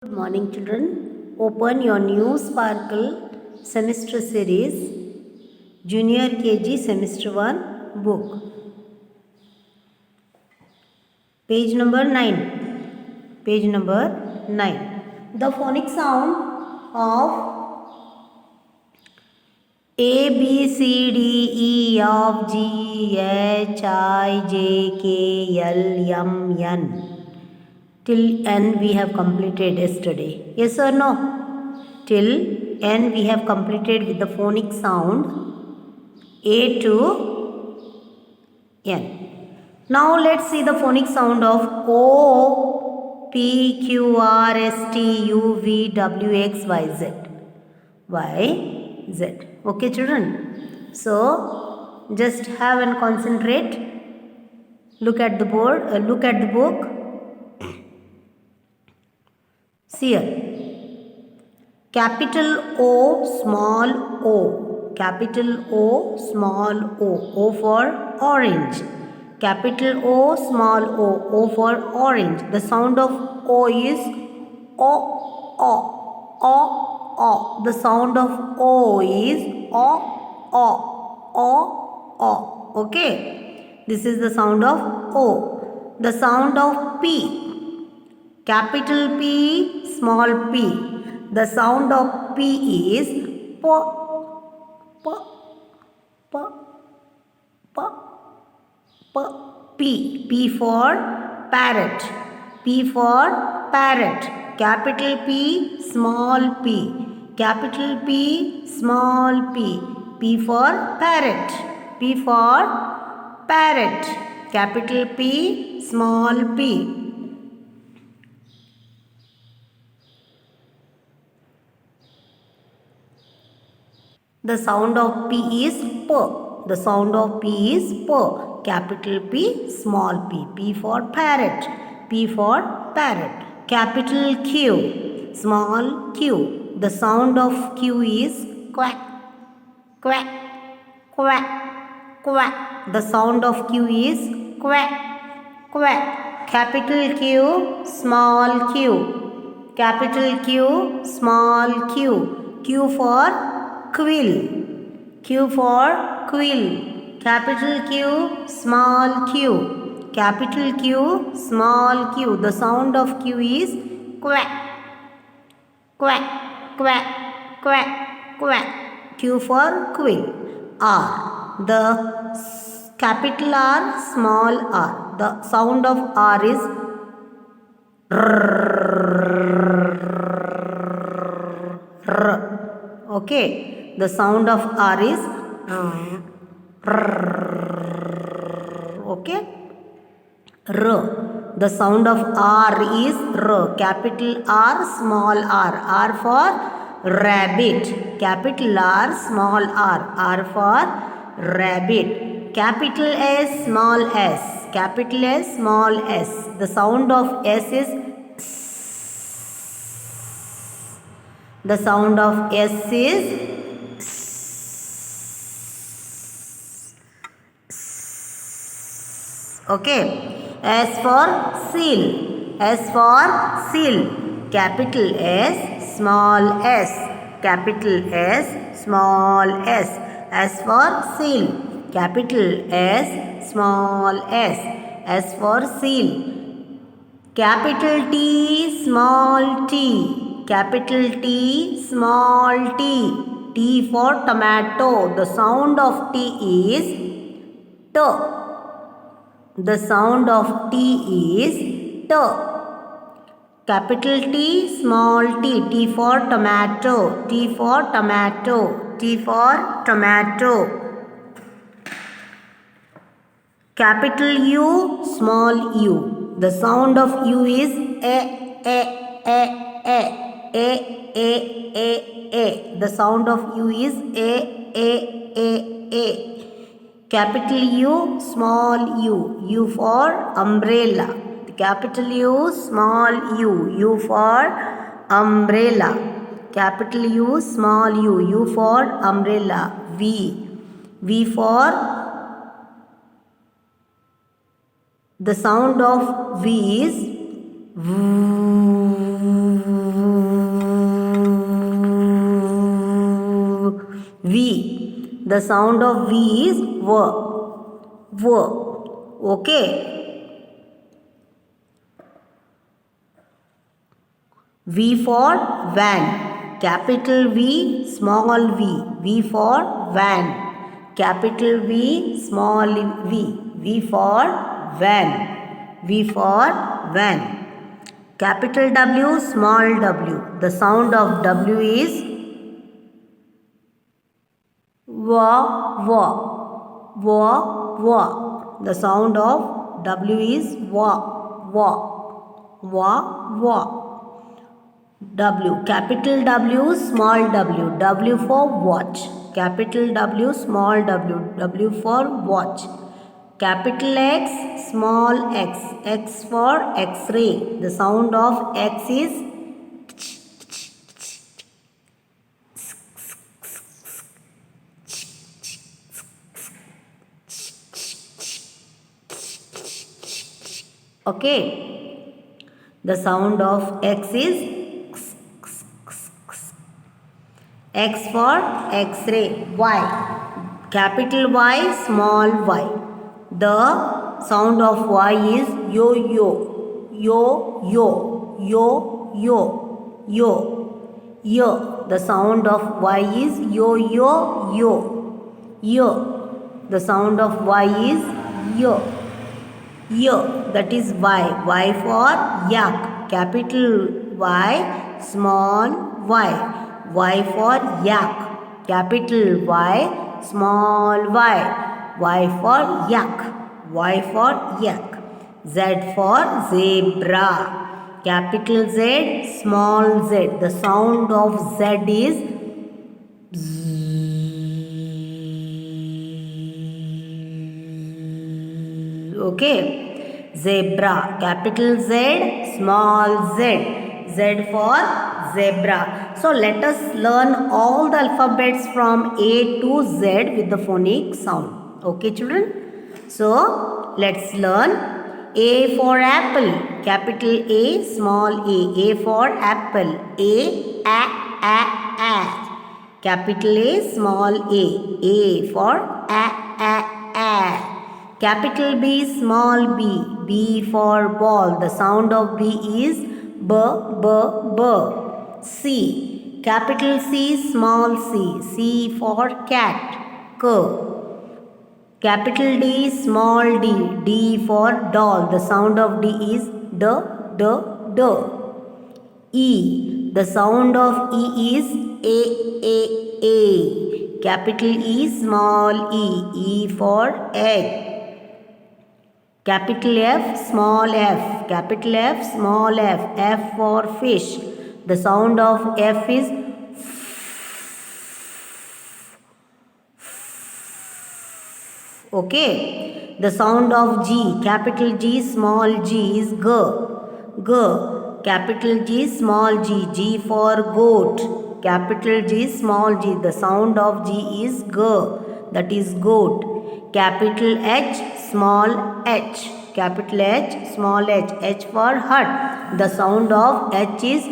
Good morning, children. Open your new Sparkle semester series, Junior KG Semester 1 book. Page number 9. Page number 9. The phonic sound of A, B, C, D, E, F, G, H, I, J, K, L, M, N. Till N we have completed yesterday. Yes or no? Till N we have completed with the phonic sound A to N. Now let's see the phonic sound of O, P, Q, R, S, T, U, V, W, X, Y, Z. Y, Z. Okay, children? So, just have and concentrate. Look at the board, look at the book. See here. Capital O, small o. Capital O, small o. O for orange. Capital O, small o. O for orange. The sound of O is O, O, O, O. The sound of O is O, O, O, O. Okay. This is the sound of O. The sound of P. Capital P, small p. The sound of P is P, P, P, P, P, P. P for parrot. P for parrot. Capital P, small p. Capital P, small p. P for parrot. P for parrot. Capital P, small p. The sound of P is P. The sound of P is P. Capital P, small p. P for parrot. P for parrot. Capital Q, small q. The sound of Q is quack, quack, quack, quack. The sound of Q is quack, quack. Capital Q, small q. Capital Q, small q. Q for quill. Q for quill. Capital Q, small q. Capital Q, small q. The sound of Q is quack, quack, quack, quack, quack. Q for quill. R. The capital R, small r. The sound of R is R. Okay. The sound of R is okay. R. The sound of R is R. Capital R, small r. R for rabbit. Capital R, small r. R for rabbit. Capital S, small s. Capital S, small s. The sound of S is the sound of S is okay. S for seal. S for seal. Capital S, small s. Capital S, small s. S for seal. Capital S, small s. S for seal. Capital T, small t. Capital T, small t. T for tomato. The sound of T is T. The sound of T is T. Capital T, small t. T for tomato. T for tomato. T for tomato. Capital U, small u. The sound of U is A, A, A, A. A, A, A, A. The sound of U is A, A, A, A. Capital U, small u. U for umbrella. Capital U, small u. U for umbrella. Capital U, small u. U for umbrella. V. V for the sound of V is V. V. The sound of V is V. V. Okay. V for van. Capital V, small v. V for van. Capital V, small v. V for van. V for van. Capital W, small w. The sound of W is wa, wa, wa, wa. The sound of W is wa, wa, wa, wa. W. Capital W, small w. W for watch. Capital W, small w. W for watch. Capital X, small x. X for X-ray. The sound of X is okay. The sound of X is X for X-ray. Y. Capital Y, small y. The sound of Y is yo-yo. Yo-yo. Yo-yo. Yo. Yo. The sound of Y is yo-yo. Yo. Yo. The sound of Y is yo. Yo. That is Y. Y for yak. Capital Y, small y. Y for yak. Capital Y, small y. Y for yak. Y for yak. Z for zebra. Capital Z, small z. The sound of Z is okay. Zebra. Capital Z, small z. Z for zebra. So let us learn all the alphabets from A to Z with the phonic sound. Okay, children? So let's learn. A for apple. Capital A, small a. A for apple. A. Capital A, small a. A for a. Capital B, small b. B for ball. The sound of B is b. C. Capital C, small c. C for cat. C. Capital D, small d. D for doll. The sound of D is d. E. The sound of E is a. Capital E, small e. E for egg. Capital F, small f. Capital F, small f. F for fish. The sound of F is okay. The sound of G. Capital G, small g is g. Capital G, small g. G for goat. Capital G, small g. The sound of G is g. That is goat. Capital H, small h. Capital H, small h. H for hut. The sound of H is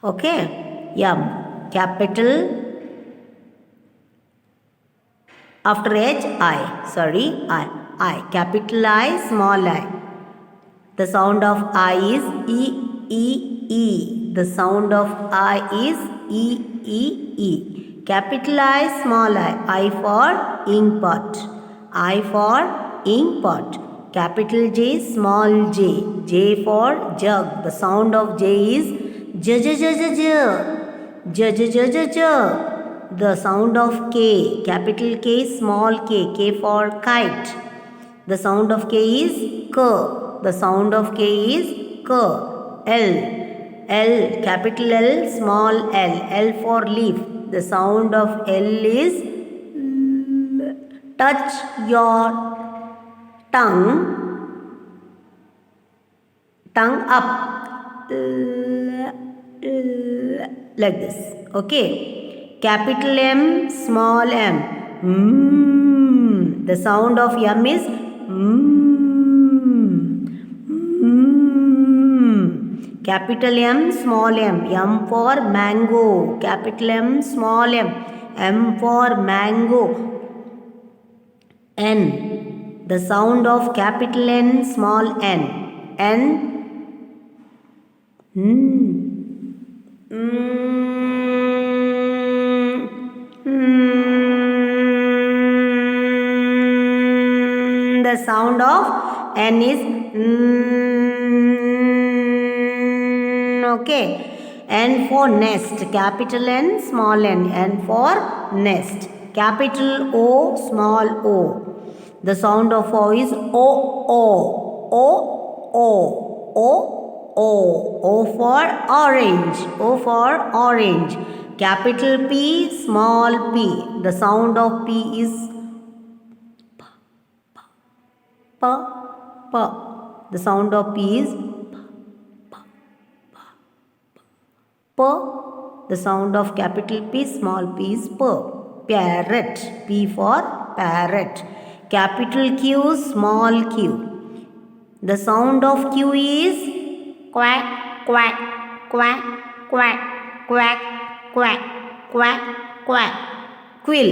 okay. Yeah. Capital after H, I. Sorry, I. Capital I, small I. The sound of I is E. The sound of I is E. Capital I, small I. I for ink pot. I for ink pot. Capital J, small j. J for jug. The sound of J is J. The sound of K. Capital K, small k. K for kite. The sound of K is K. The sound of K is K. L. Capital L, small l. L for leaf. The sound of L is touch your tongue up like this. Okay. Capital M, small m. The sound of M is Capital M, small m. M for mango. Capital M, small m. M for mango. N. The sound of capital N, small n. N. The sound of N is okay. N for nest. Capital N, small n. N for nest. Capital O, small o. The sound of O is O, O. O, O. O. O. O for orange. O for orange. Capital P, small p. The sound of P is P. P. P. The sound of P is P. P. P. P. The sound of capital P, small p is P. Parrot. P for parrot. Capital Q, small q. The sound of Q is quack, quack, quack, quack, quack, quack, quack, quack. Quill.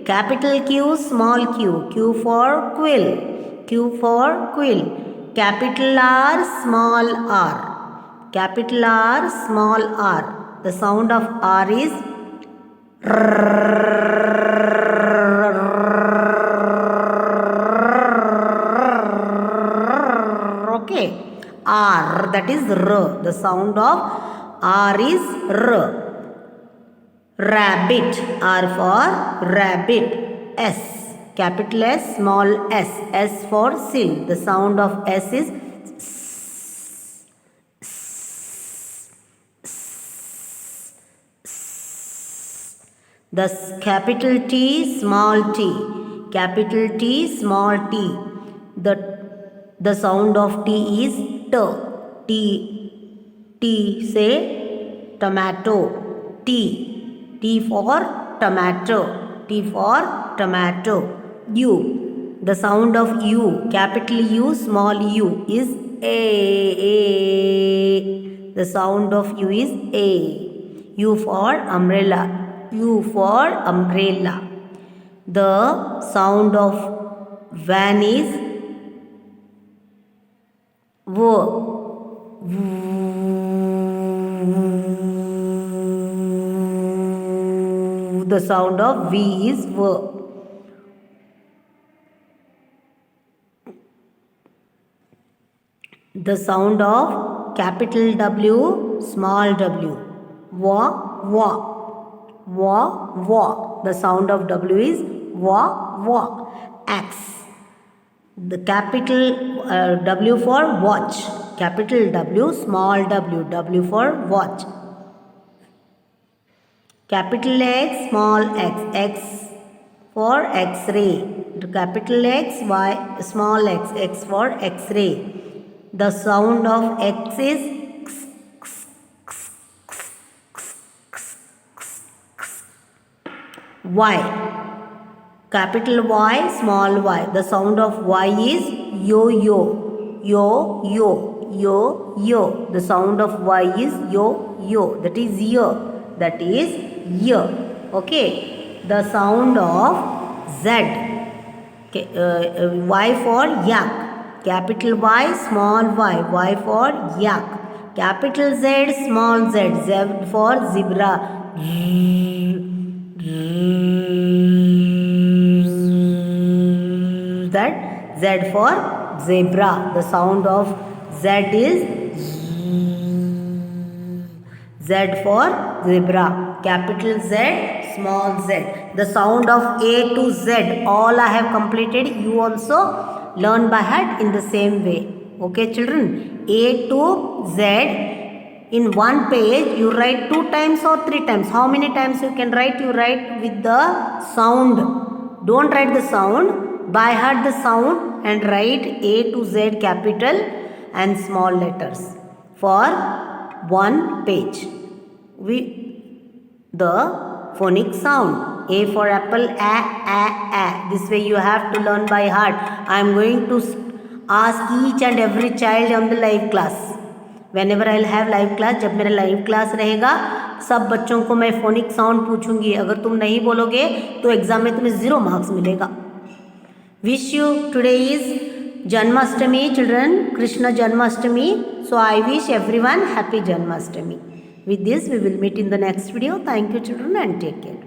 Capital Q, small q. Q for quill. Q for quill. Capital R, small r. Capital R, small r. The sound of R is okay. R, that is R. The sound of R is R. Rabbit. R for rabbit. S. Capital S, small s. S for seal. The sound of S is S. S. S. The capital T, small t. Capital T, small t. The sound of T is T. T. T, say tomato. T. T for tomato. T for tomato. U. The sound of U. Capital U, small u is A. The sound of U is A. U for umbrella. U for umbrella. The sound of van is V. The sound of V is V. The sound of capital W, small w. Wa, wa. Wa, wa. The sound of W is wa, wa. X. The capital W for watch. Capital W, small w. W for watch. Capital X, small x. X for X-ray. Capital X, Y, small x. X for X-ray. The sound of X is Y. Capital Y, small y. The sound of Y is yo-yo. Yo-yo. Yo-yo. The sound of Y is yo-yo. That is year. That is year. Okay. The sound of Z. Okay. Y for yak. Capital Y, small y. Y for yak. Capital Z, small z. Z for zebra. That Z for zebra. The sound of Z is Z for zebra. Capital Z, small z. The sound of A to Z. All I have completed. You also learn by heart in the same way. Okay, children? A to Z. In one page, you write 2 times or 3 times. How many times you can write? You write with the sound. Don't write the sound. By heart the sound and write A to Z capital and small letters for one page. The phonic sound. A for apple, a. This way you have to learn by heart. I am going to ask each and every child on the live class. When ever I have live class, जब मेरा live class रहेगा सब बच्चों को मैं phonic sound पूछूंगी, अगर तुम नहीं बोलोगे तो एग्जाम में तुम्हें 0 मार्क्स मिलेगा। Wish you, today is Janmashtami children, Krishna Janmashtami, so I wish everyone happy Janmashtami. With this we will meet in the next video. Thank you children and take care.